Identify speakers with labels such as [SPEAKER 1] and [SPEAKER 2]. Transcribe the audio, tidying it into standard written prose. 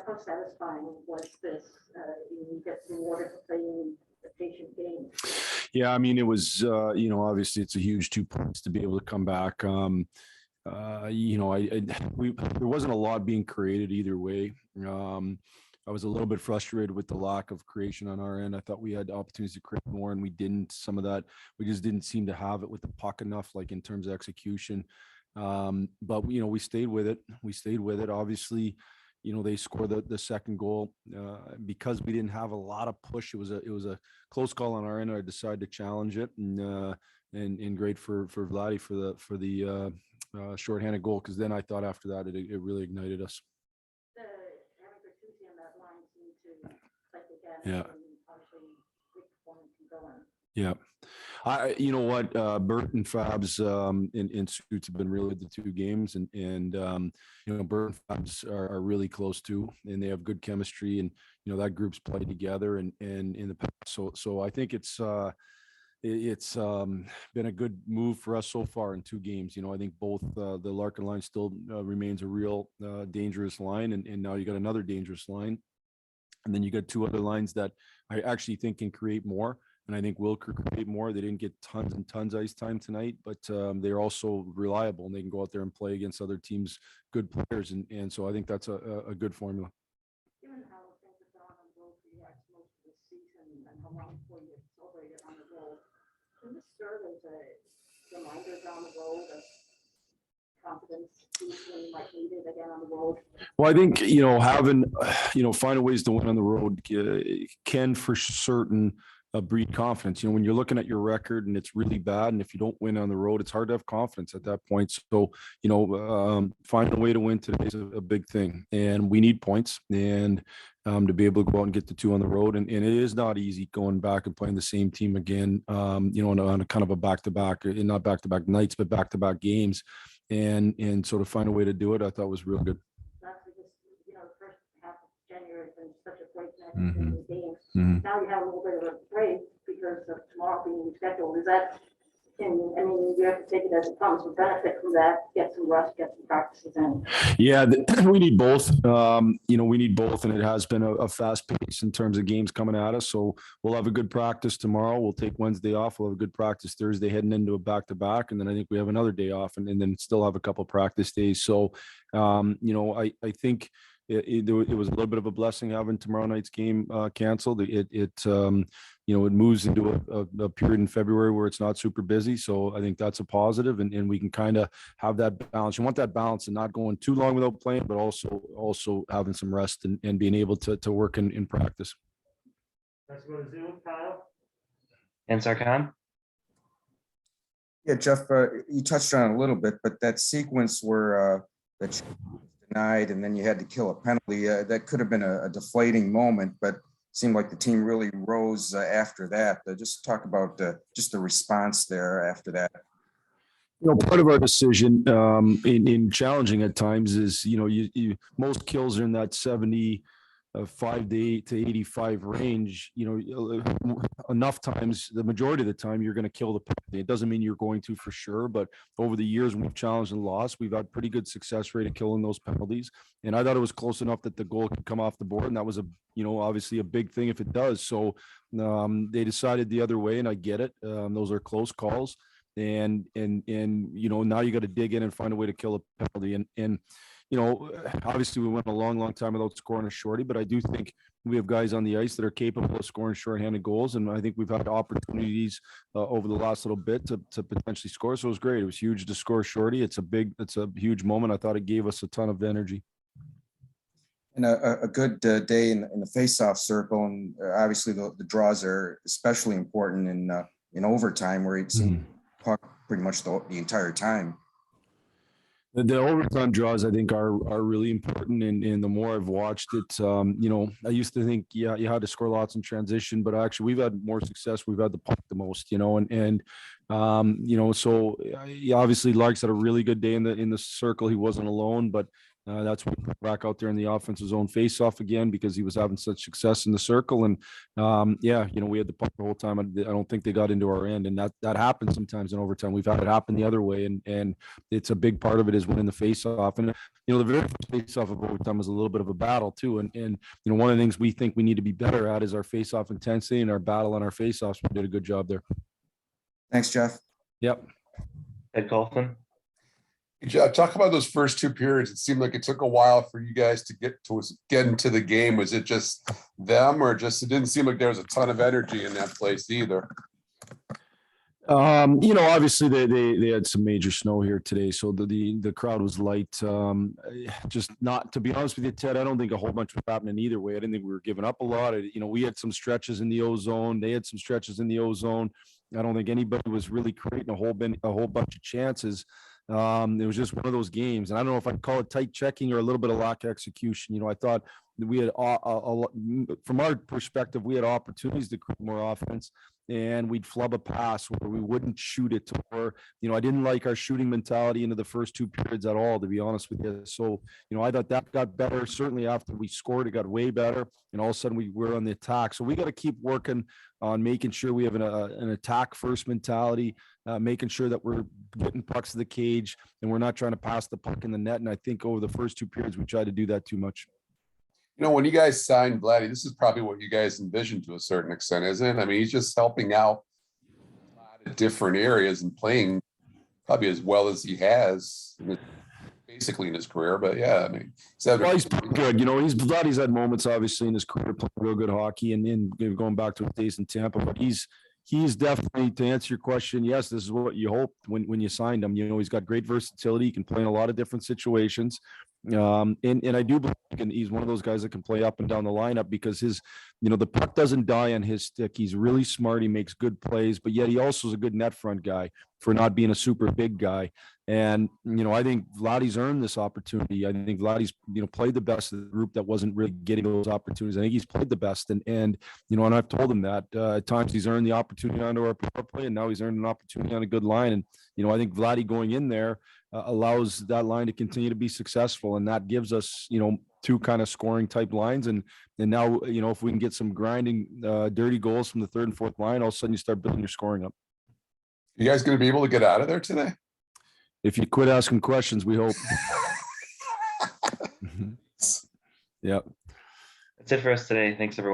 [SPEAKER 1] how satisfying was this? You get rewarded for playing the patient game.
[SPEAKER 2] Yeah, I mean, it was, obviously it's a huge 2 points to be able to come back. There wasn't a lot being created either way. I was a little bit frustrated with the lack of creation on our end. I thought we had opportunities to create more and we didn't. Some of that, we just didn't seem to have it with the puck enough, like in terms of execution. But we stayed with it. Obviously, they scored the second goal because we didn't have a lot of push. It was a close call on our end. I decided to challenge it, and great for Vladdy for the shorthanded goal, because then I thought after that it really ignited us.
[SPEAKER 1] Having Bertuzzi on that line seemed to click again.
[SPEAKER 2] Yeah.
[SPEAKER 1] And obviously, big performance can go in.
[SPEAKER 2] Yeah. You know what, Bert and Fabs in suits have been really the 2 games, and Bert and Fabs are really close too, and they have good chemistry, and that group's played together and in the past. So I think it's been a good move for us so far in 2 games. I think both the Larkin line still remains a real dangerous line, and now you got another dangerous line, and then you got 2 other lines that I actually think can create more. And I think will create more. They didn't get tons and tons ice time tonight, but they're also reliable and they can go out there and play against other teams' good players. And so I think that's a good formula.
[SPEAKER 1] Given how things have gone on the road for you guys most of the season and how long before you celebrated on the road, can this serve as a reminder down the road of confidence when you might need it again on the road?
[SPEAKER 2] Well, I think, having, finding ways to win on the road can for certain breed confidence. When you're looking at your record and it's really bad, and if you don't win on the road, it's hard to have confidence at that point. So, finding a way to win today is a big thing, and we need points, and to be able to go out and get the 2 on the road. And it is not easy going back and playing the same team again, on a kind of a back-to-back, not back-to-back nights, but back-to-back games, and sort of find a way to do it. I thought was real good.
[SPEAKER 1] The first half of January has been such a great
[SPEAKER 2] Mm-hmm.
[SPEAKER 1] games.
[SPEAKER 2] Mm-hmm.
[SPEAKER 1] Now you have a little bit of a break because of tomorrow being scheduled. Is that, you have to take it as it comes. We benefit from that, get some rest, get some practices in.
[SPEAKER 2] Yeah, we need both. We need both, and it has been a fast pace in terms of games coming at us. So we'll have a good practice tomorrow. We'll take Wednesday off. We'll have a good practice Thursday heading into a back-to-back, and then I think we have another day off, and then still have a couple practice days. So, I think it was a little bit of a blessing having tomorrow night's game canceled. It moves into a period in February where it's not super busy. So I think that's a positive, and we can kind of have that balance. You want that balance and not going too long without playing, but also having some rest and being able to work in practice.
[SPEAKER 3] Let's go to Zoom, Kyle.
[SPEAKER 4] And Sarkhan.
[SPEAKER 5] Yeah, Jeff, you touched on it a little bit, but that sequence where that denied and then you had to kill a penalty, that could have been a deflating moment, but seemed like the team really rose after that. Just talk about just the response there after that.
[SPEAKER 2] Part of our decision in challenging at times is, most kills are in that 75 to 85 range. Enough times, the majority of the time, you're going to kill the penalty. It doesn't mean you're going to for sure, but over the years when we've challenged and lost, we've had pretty good success rate of killing those penalties. And I thought it was close enough that the goal could come off the board, and that was obviously a big thing if it does. So they decided the other way, and I get it. Those are close calls, and now you got to dig in and find a way to kill a penalty. And obviously we went a long time without scoring a shorty, but I do think we have guys on the ice that are capable of scoring shorthanded goals. And I think we've had opportunities over the last little bit to potentially score. So it was great. It was huge to score shorty. It's a huge moment. I thought it gave us a ton of energy.
[SPEAKER 5] And a good day in the face-off circle. And obviously the draws are especially important in overtime, where it's puck pretty much the entire time.
[SPEAKER 2] The overtime draws, I think, are really important, and the more I've watched it, I used to think, you had to score lots in transition, but actually we've had more success. We've had the puck the most, so obviously Lark's had a really good day in the circle. He wasn't alone, but That's when we put back out there in the offensive zone face-off again because he was having such success in the circle. And yeah, we had the puck the whole time. I don't think they got into our end, and that happens sometimes in overtime. We've had it happen the other way, and it's a big part of it is winning the face-off. And the very first face-off of overtime was a little bit of a battle too. And one of the things we think we need to be better at is our face-off intensity and our battle on our face-offs. We did a good job there.
[SPEAKER 5] Thanks, Jeff.
[SPEAKER 2] Yep.
[SPEAKER 4] Ed Colton.
[SPEAKER 6] Talk about those first two periods. It seemed like it took a while for you guys to get into the game. Was it just them, or just it didn't seem like there was a ton of energy in that place either?
[SPEAKER 2] Obviously they had some major snow here today, so the crowd was light. Just not, to be honest with you, Ted, I don't think a whole bunch was happening either way. I didn't think we were giving up a lot. We had some stretches in the ozone. They had some stretches in the ozone. I don't think anybody was really creating a whole bunch of chances. It was just one of those games, and I don't know if I'd call it tight checking or a little bit of lack of execution. I thought we had from our perspective, we had opportunities to create more offense, and we'd flub a pass where we wouldn't shoot it. Or I didn't like our shooting mentality into the first two periods at all, to be honest with you. So I thought that got better. Certainly after we scored, it got way better, and all of a sudden we were on the attack. So we got to keep working on making sure we have an attack first mentality, making sure that we're getting pucks to the cage and we're not trying to pass the puck in the net. And I think over the first two periods, we tried to do that too much.
[SPEAKER 6] When you guys signed Vladdy, this is probably what you guys envisioned to a certain extent, isn't it? I mean, he's just helping out a lot of different areas and playing probably as well as he has basically in his career. But yeah, I mean,
[SPEAKER 2] he's pretty good. Vladdy's had moments obviously in his career playing real good hockey and going back to his days in Tampa, but he's definitely, to answer your question, yes, this is what you hoped when you signed him. He's got great versatility. He can play in a lot of different situations. And I do believe he's one of those guys that can play up and down the lineup because the puck doesn't die on his stick. He's really smart. He makes good plays, but yet he also is a good net front guy for not being a super big guy. And, I think Vladdy's earned this opportunity. I think Vladdy's, played the best of the group that wasn't really getting those opportunities. I think he's played the best. And I've told him that at times he's earned the opportunity onto our power play, and now he's earned an opportunity on a good line. And, I think Vladdy going in there allows that line to continue to be successful. And that gives us, two kind of scoring type lines. And now, if we can get some grinding, dirty goals from the third and fourth line, all of a sudden you start building your scoring up.
[SPEAKER 6] You guys going to be able to get out of there today?
[SPEAKER 2] If you quit asking questions, we hope. Yep.
[SPEAKER 4] That's it for us today. Thanks, everyone.